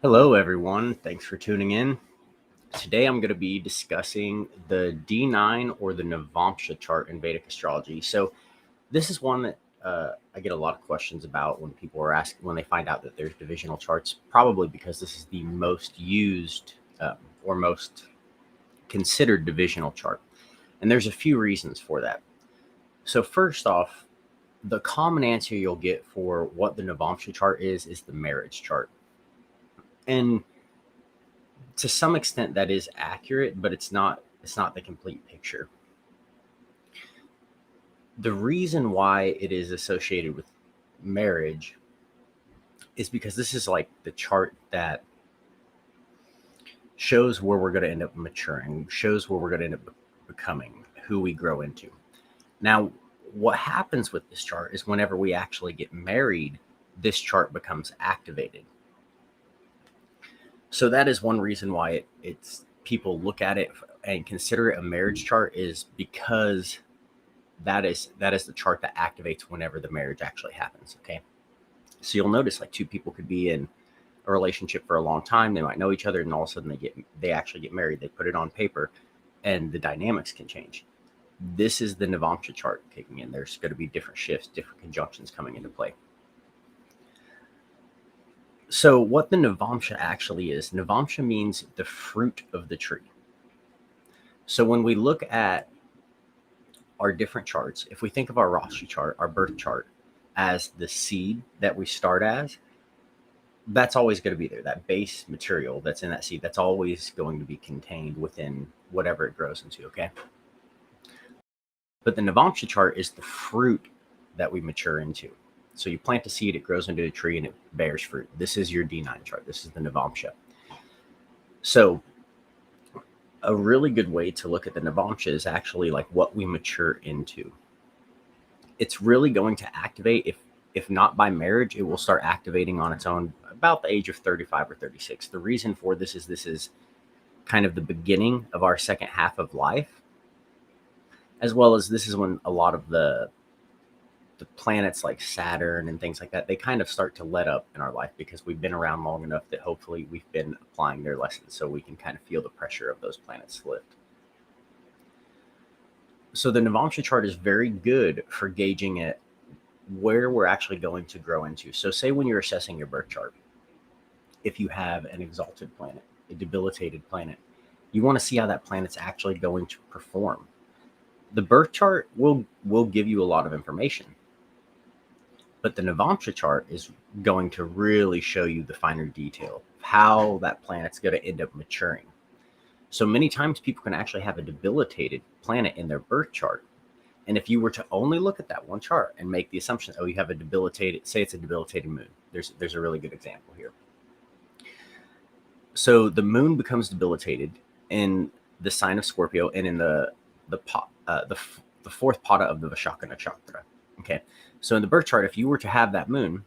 Hello, everyone. Thanks for tuning in. Today, I'm going to be discussing the D-9 or the Navamsha chart in Vedic astrology. So, this is one that I get a lot of questions about when people are asking when they find out that there's divisional charts. Probably because this is the most used or most considered divisional chart, and there's a few reasons for that. So, first off, the common answer you'll get for what the Navamsha chart is the marriage chart, and to some extent that is accurate, but it's not the complete picture. The reason why it is associated with marriage is because this is like the chart that shows where we're going to end up maturing, shows where we're going to end up becoming, who we grow into. Now, what happens with this chart is whenever we actually get married, this chart becomes activated. So that is one reason why it's people look at it and consider it a marriage chart, is because that is the chart that activates whenever the marriage actually happens. Okay, so you'll notice like two people could be in a relationship for a long time, they might know each other, and all of a sudden they actually get married, they put it on paper, and the dynamics can change. This is the Navamsha chart kicking in. There's going to be different shifts, different conjunctions coming into play. So what the Navamsha actually is, Navamsha means the fruit of the tree. So when we look at our different charts, if we think of our Rashi chart, our birth chart, as the seed that we start as, that's always going to be there. That base material that's in that seed, that's always going to be contained within whatever it grows into, okay? But the Navamsha chart is the fruit that we mature into. So you plant a seed, it grows into a tree, and it bears fruit. This is your D9 chart. This is the Navamsha. So a really good way to look at the Navamsha is actually like what we mature into. It's really going to activate, if not by marriage, it will start activating on its own about the age of 35 or 36. The reason for this is kind of the beginning of our second half of life, as well as this is when a lot of the planets like Saturn and things like that, they kind of start to let up in our life because we've been around long enough that hopefully we've been applying their lessons, so we can kind of feel the pressure of those planets lift. So the Navamsha chart is very good for gauging it where we're actually going to grow into. So say when you're assessing your birth chart, if you have an exalted planet, a debilitated planet, you want to see how that planet's actually going to perform. The birth chart will give you a lot of information, but the Navamsha chart is going to really show you the finer detail of how that planet's going to end up maturing. So many times people can actually have a debilitated planet in their birth chart. And if you were to only look at that one chart and make the assumption, oh, you have a debilitated, say it's a debilitated moon. There's a really good example here. So the moon becomes debilitated in the sign of Scorpio and in the fourth pada of the Vishaka nakshatra. Okay, so in the birth chart, if you were to have that moon,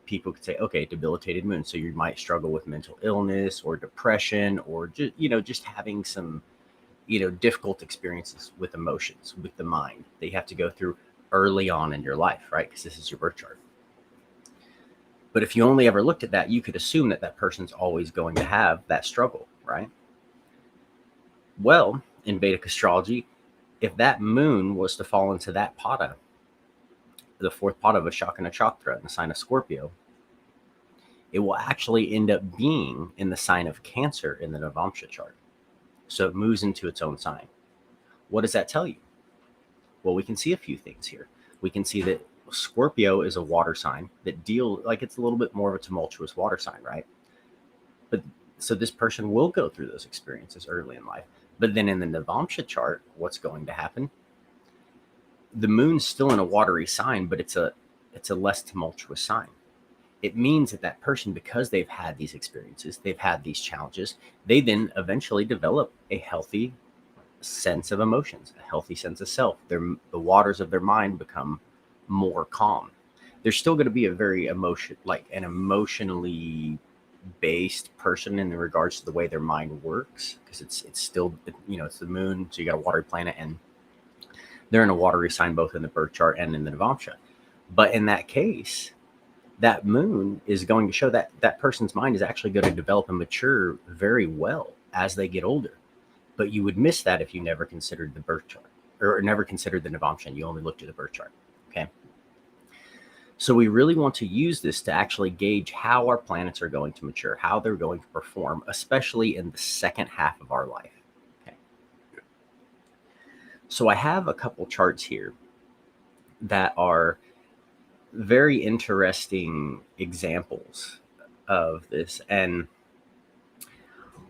people could say, okay, debilitated moon. So you might struggle with mental illness or depression, or just having some, difficult experiences with emotions, with the mind that you have to go through early on in your life, right? Because this is your birth chart. But if you only ever looked at that, you could assume that that person's always going to have that struggle, right? Well, in Vedic astrology, if that moon was to fall into that pada, the fourth pada of Vishaka nakshatra in the sign of Scorpio, it will actually end up being in the sign of Cancer in the Navamsha chart. So it moves into its own sign. What does that tell you? Well, we can see a few things here. We can see that Scorpio is a water sign that it's a little bit more of a tumultuous water sign, right? But so this person will go through those experiences early in life. But then in the Navamsha chart, what's going to happen? The moon's still in a watery sign, but it's a less tumultuous sign. It means that person, because they've had these experiences, they've had these challenges, they then eventually develop a healthy sense of emotions, a healthy sense of self. The waters of their mind become more calm. They're still going to be a very emotionally based person in regards to the way their mind works, because it's still, it's the moon, so you got a watery planet, and they're in a watery sign both in the birth chart and in the Navamsha. But in that case, that moon is going to show that that person's mind is actually going to develop and mature very well as they get older. But you would miss that if you never considered the birth chart or never considered the Navamsha and you only looked at the birth chart. Okay. So we really want to use this to actually gauge how our planets are going to mature, how they're going to perform, especially in the second half of our life. Okay. So I have a couple charts here that are very interesting examples of this, and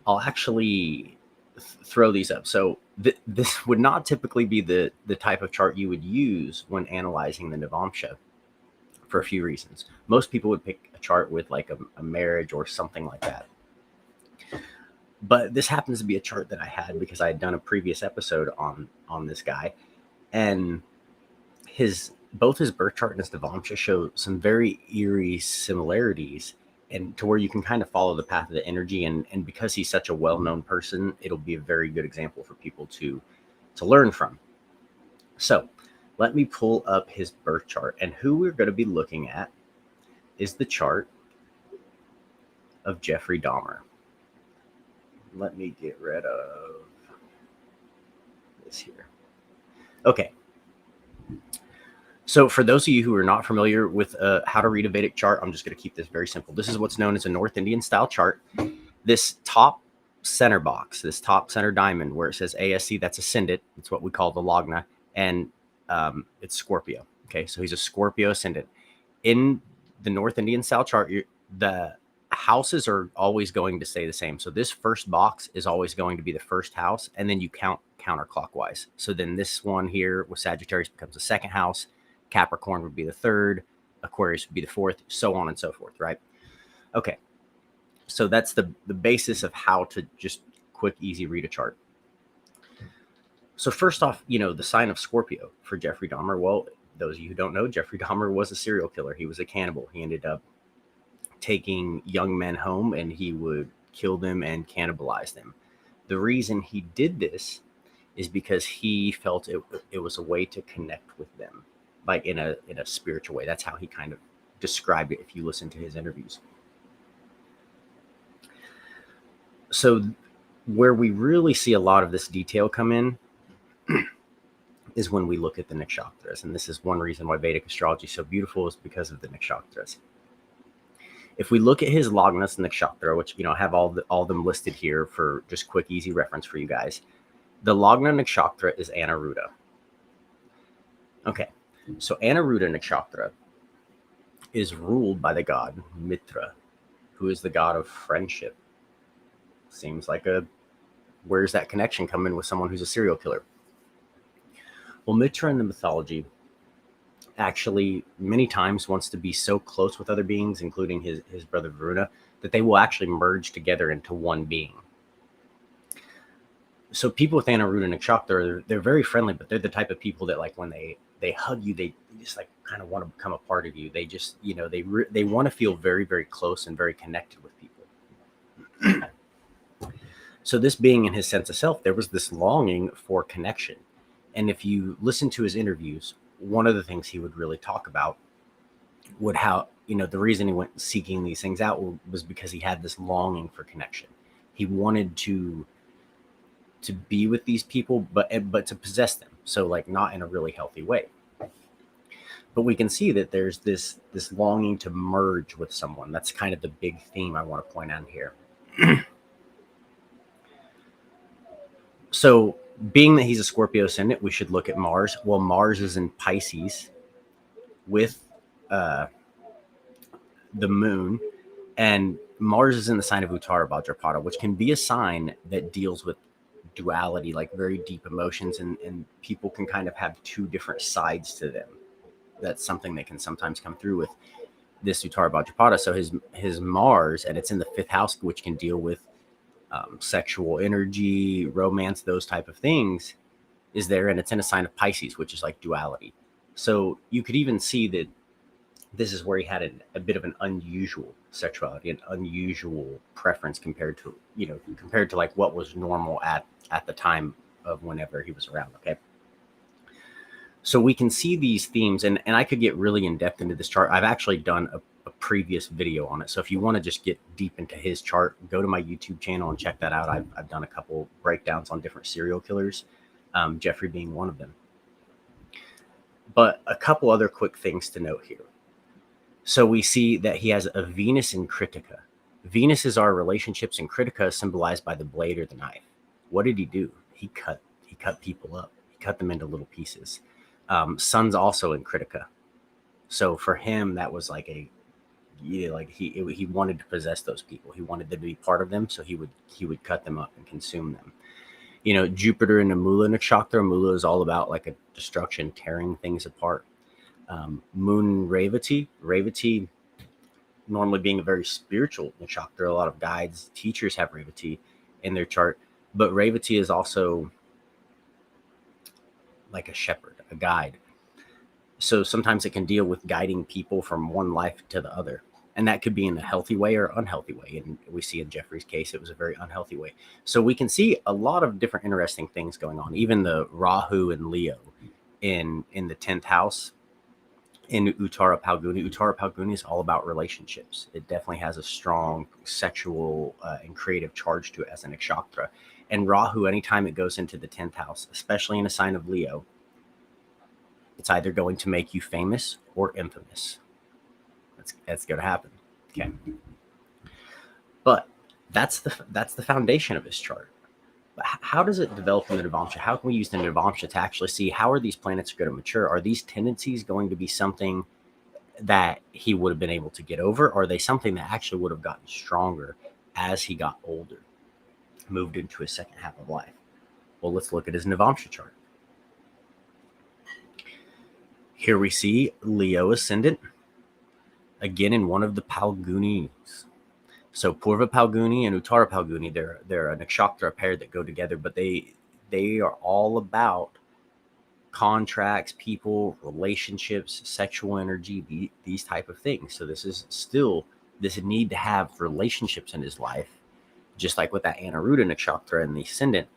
I'll actually throw these up. So this would not typically be the type of chart you would use when analyzing the Navamsha for a few reasons. Most people would pick a chart with like a marriage or something like that. But this happens to be a chart that I had because I had done a previous episode on this guy, and both his birth chart and his Navamsha show some very eerie similarities, and to where you can kind of follow the path of the energy. And because he's such a well-known person, it'll be a very good example for people to learn from. So let me pull up his birth chart, and who we're going to be looking at is the chart of Jeffrey Dahmer. Let me get rid of this here. Okay. So for those of you who are not familiar with how to read a Vedic chart, I'm just going to keep this very simple. This is what's known as a North Indian style chart. This top center box, this top center diamond where it says ASC, that's ascendant. It's what we call the Lagna, and it's Scorpio. Okay, so he's a Scorpio ascendant. In the North Indian style chart, the houses are always going to stay the same. So this first box is always going to be the first house, and then you count counterclockwise. So then this one here with Sagittarius becomes the second house. Capricorn would be the third, Aquarius would be the fourth, so on and so forth, right? Okay, so that's the basis of how to just quick, easy read a chart. So first off, the sign of Scorpio for Jeffrey Dahmer. Well, those of you who don't know, Jeffrey Dahmer was a serial killer. He was a cannibal. He ended up taking young men home, and he would kill them and cannibalize them. The reason he did this is because he felt it was a way to connect with them, like in a spiritual way. That's how he kind of described it if you listen to his interviews. So where we really see a lot of this detail come in is when we look at the nakshatras. And this is one reason why Vedic astrology is so beautiful, is because of the nakshatras. If we look at his Lagna's nakshatra, which I have all of them listed here for just quick, easy reference for you guys. The Lagna nakshatra is Anuruddha. Okay, so Anuruddha nakshatra is ruled by the god Mitra, who is the god of friendship. Seems like where's that connection come in with someone who's a serial killer? Well, Mitra in the mythology actually many times wants to be so close with other beings, including his brother Varuna, that they will actually merge together into one being. So people with Anuruddha nakshatra, they're very friendly, but they're the type of people that, like, when they hug you, they just like kind of want to become a part of you. They just, they want to feel very, very close and very connected with people. So this being in his sense of self, there was this longing for connection. And if you listen to his interviews, one of the things he would really talk about would how, the reason he went seeking these things out was because he had this longing for connection. He wanted to be with these people, but to possess them. So, like, not in a really healthy way. But we can see that there's this longing to merge with someone. That's kind of the big theme I want to point out here. So, being that he's a Scorpio ascendant, we should look at Mars. Well, Mars is in Pisces with the moon, and Mars is in the sign of Uttara Bhadrapada, which can be a sign that deals with duality, like very deep emotions, and people can kind of have two different sides to them. That's something that can sometimes come through with this Uttara Bhadrapada. So his Mars, and it's in the fifth house, which can deal with sexual energy, romance, those type of things, is there, and it's in a sign of Pisces, which is like duality. So you could even see that this is where he had a bit of an unusual sexuality, an unusual preference compared to like what was normal at the time of whenever he was around. Okay. So we can see these themes, and I could get really in depth into this chart. I've actually done a previous video on it. So if you want to just get deep into his chart, go to my YouTube channel and check that out. I've done a couple breakdowns on different serial killers, Jeffrey being one of them. But a couple other quick things to note here. So we see that he has a Venus in Critica. Venus is our relationships, and Critica is symbolized by the blade or the knife. What did he do? He cut people up. He cut them into little pieces. Sun's also in Critica. So for him, that was like he wanted to possess those people. He wanted them to be part of them. So he would cut them up and consume them. You know, Jupiter in the Mula Nakshatra. Mula is all about like a destruction, tearing things apart. Moon Revati normally being a very spiritual nakshatra. A lot of guides, teachers have Revati in their chart, but Revati is also like a shepherd, a guide. So sometimes it can deal with guiding people from one life to the other. And that could be in a healthy way or unhealthy way. And we see in Jeffrey's case, it was a very unhealthy way. So we can see a lot of different interesting things going on. Even the Rahu and Leo in the 10th house in Uttara Palguni. Uttara Palguni is all about relationships. It definitely has a strong sexual and creative charge to it as a nakshatra. And Rahu, anytime it goes into the 10th house, especially in a sign of Leo, it's either going to make you famous or infamous. That's going to happen. Okay. But that's the foundation of his chart. But how does it develop in the Navamsha? How can we use the Navamsha to actually see how are these planets going to mature? Are these tendencies going to be something that he would have been able to get over? Or are they something that actually would have gotten stronger as he got older, moved into his second half of life? Well, let's look at his Navamsha chart. Here we see Leo ascendant, again in one of the Palgunis. So Purva Palguni and Uttara Palguni, they're a nakshatra pair that go together, but they are all about contracts, people, relationships, sexual energy, these type of things. So this is still this need to have relationships in his life, just like with that Anuruddha nakshatra and the ascendant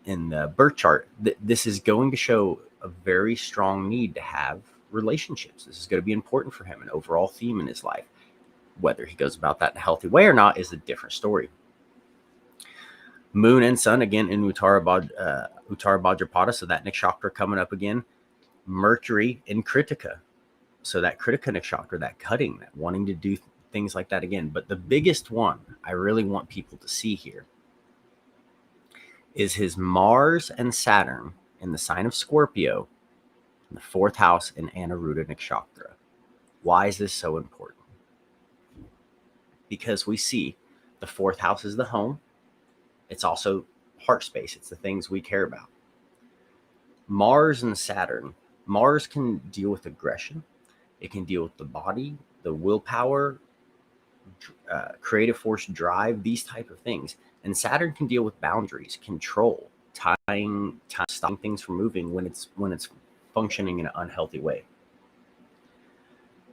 in the birth chart. This is going to show a very strong need to have relationships. This is going to be important for him, an overall theme in his life. Whether he goes about that in a healthy way or not is a different story. Moon and Sun, again, in Uttara Bhadrapada, so that nakshatra coming up again. Mercury in Kritika. So that Kritika nakshatra, that cutting, that wanting to do things like that again. But the biggest one I really want people to see here is his Mars and Saturn in the sign of Scorpio, in the 4th house in Anuruddha nakshatra. Why is this so important? Because we see the 4th house is the home. It's also heart space. It's the things we care about. Mars and Saturn. Mars can deal with aggression. It can deal with the body, the willpower, creative force, drive, these type of things. And Saturn can deal with boundaries, control, tying, stopping things from moving when it's functioning in an unhealthy way.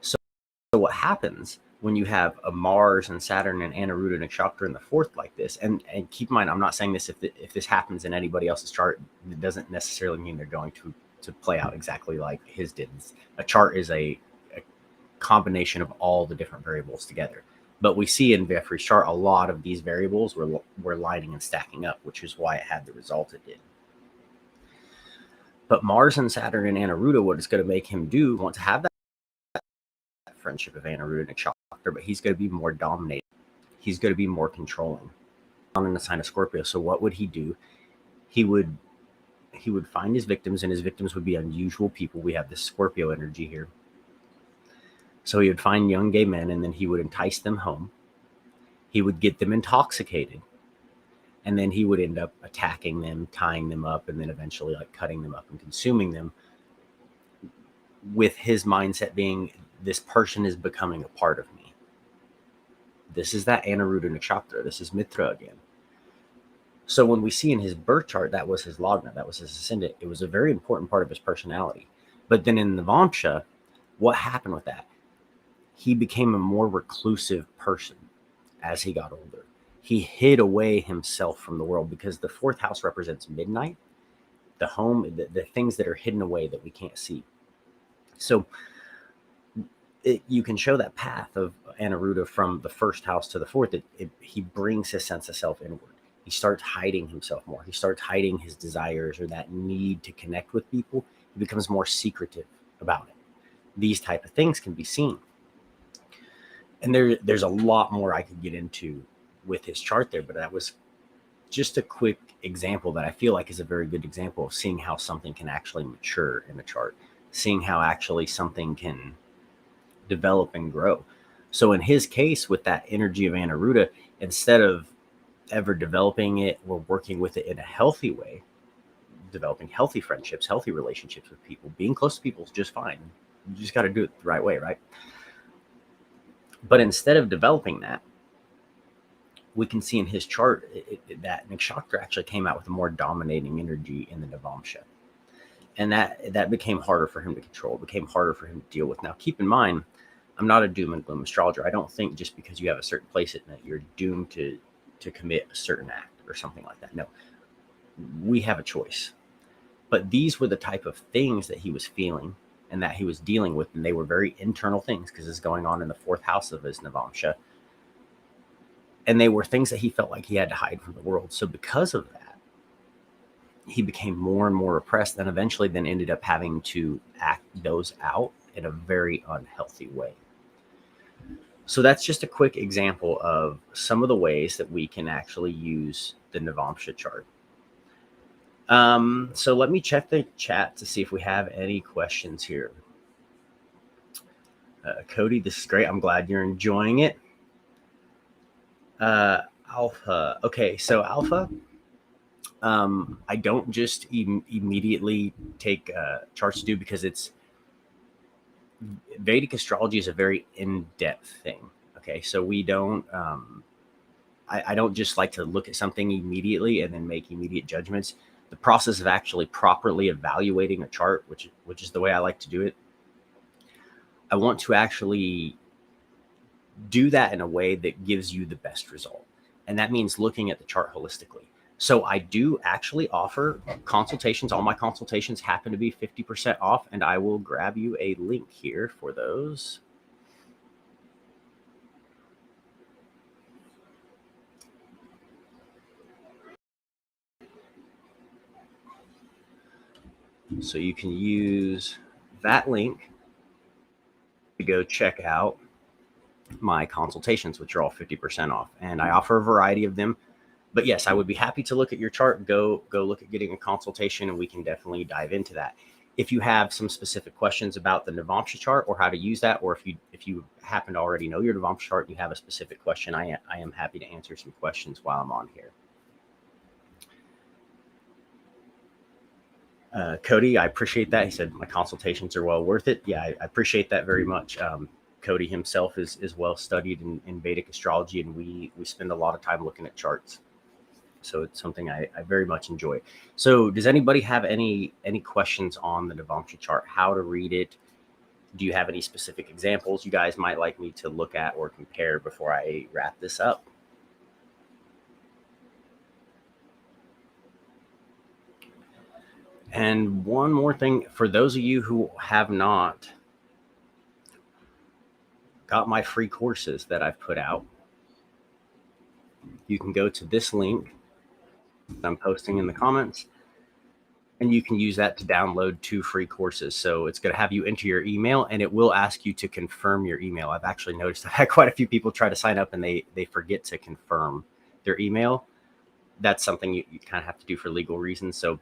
So what happens when you have a Mars and Saturn and Anuruddha nakshatra in the 4th like this, and keep in mind, I'm not saying this if this happens in anybody else's chart, it doesn't necessarily mean they're going to play out exactly like his did. A chart is a combination of all the different variables together. But we see in Jeffrey's chart a lot of these variables were lining and stacking up, which is why it had the result it did. But Mars and Saturn and Anuruddha, what it's going to make him do, want to have that friendship of Anuruddha nakshatra, but he's going to be more dominating. He's going to be more controlling. On in the sign of Scorpio. So what would he do? He would find his victims, and his victims would be unusual people. We have this Scorpio energy here. So he would find young gay men, and then he would entice them home. He would get them intoxicated, and then he would end up attacking them, tying them up, and then eventually like cutting them up and consuming them, with his mindset being, this person is becoming a part of me. This is that Anuruddha nakshatra. This is Mitra again. So when we see in his birth chart, that was his Lagna, that was his ascendant. It was a very important part of his personality. But then in Navamsha, what happened with that? He became a more reclusive person as he got older. He hid away himself from the world because the 4th house represents midnight. the home, the things that are hidden away that we can't see. So you can show that path of Anaruta from the first house to the fourth. He brings his sense of self inward. He starts hiding himself more. He starts hiding his desires or that need to connect with people. He becomes more secretive about it. These type of things can be seen. And there's a lot more I could get into with his chart there, but that was just a quick example that I feel like is a very good example of seeing how something can actually mature in a chart, seeing how actually something can develop and grow. So in his case, with that energy of Anaruta, instead of ever developing it or working with it in a healthy way, developing healthy friendships, healthy relationships with people, being close to people is just fine. You just got to do it the right way, right? But instead of developing that, we can see in his chart that Nakshatra actually came out with a more dominating energy in the Navamsha. And that became harder for him to control. It became harder for him to deal with. Now, keep in mind, I'm not a doom and gloom astrologer. I don't think just because you have a certain place that you're doomed to commit a certain act or something like that. No, we have a choice. But these were the type of things that he was feeling and that he was dealing with. And they were very internal things because it's going on in the fourth house of his Navamsha. And they were things that he felt like he had to hide from the world. So because of that, he became more and more repressed and eventually then ended up having to act those out in a very unhealthy way. So that's just a quick example of some of the ways that we can actually use the Navamsha chart. So let me check the chat to see if we have any questions here. Cody, this is great. I'm glad you're enjoying it. Alpha. Okay, so Alpha, I don't just immediately take charts to do because it's Vedic astrology is a very in-depth thing. Okay, so we don't. I don't just like to look at something immediately and then make immediate judgments. The process of actually properly evaluating a chart, which is the way I like to do it, I want to actually do that in a way that gives you the best result. And that means looking at the chart holistically. So I do actually offer consultations. All my consultations happen to be 50% off, and I will grab you a link here for those. So you can use that link to go check out my consultations, which are all 50% off. And I offer a variety of them. But yes, I would be happy to look at your chart. Go look at getting a consultation, and we can definitely dive into that. If you have some specific questions about the Navamsha chart or how to use that, or if you happen to already know your Navamsha chart and you have a specific question, I am happy to answer some questions while I'm on here. Cody, I appreciate that. He said my consultations are well worth it. Yeah, I appreciate that very much. Cody himself is well studied in Vedic astrology, and we spend a lot of time looking at charts. So it's something I very much enjoy. So does anybody have any questions on the Navamsha chart, how to read it? Do you have any specific examples you guys might like me to look at or compare before I wrap this up? And one more thing, for those of you who have not got my free courses that I've put out, you can go to this link I'm posting in the comments, and you can use that to download 2 free courses. So it's going to have you enter your email, and it will ask you to confirm your email. I've actually noticed I've had quite a few people try to sign up and they forget to confirm their email. That's something you kind of have to do for legal reasons. So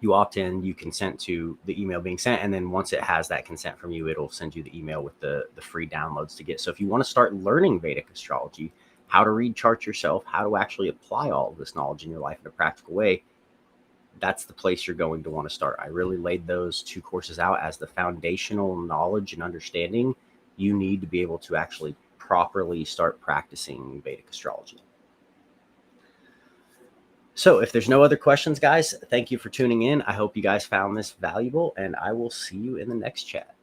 you opt in, you consent to the email being sent, and then once it has that consent from you, it'll send you the email with the free downloads to get. So if you want to start learning Vedic astrology, how to read charts yourself, how to actually apply all of this knowledge in your life in a practical way, that's the place you're going to want to start. I really laid those 2 courses out as the foundational knowledge and understanding you need to be able to actually properly start practicing Vedic astrology. So if there's no other questions, guys, thank you for tuning in. I hope you guys found this valuable, and I will see you in the next chat.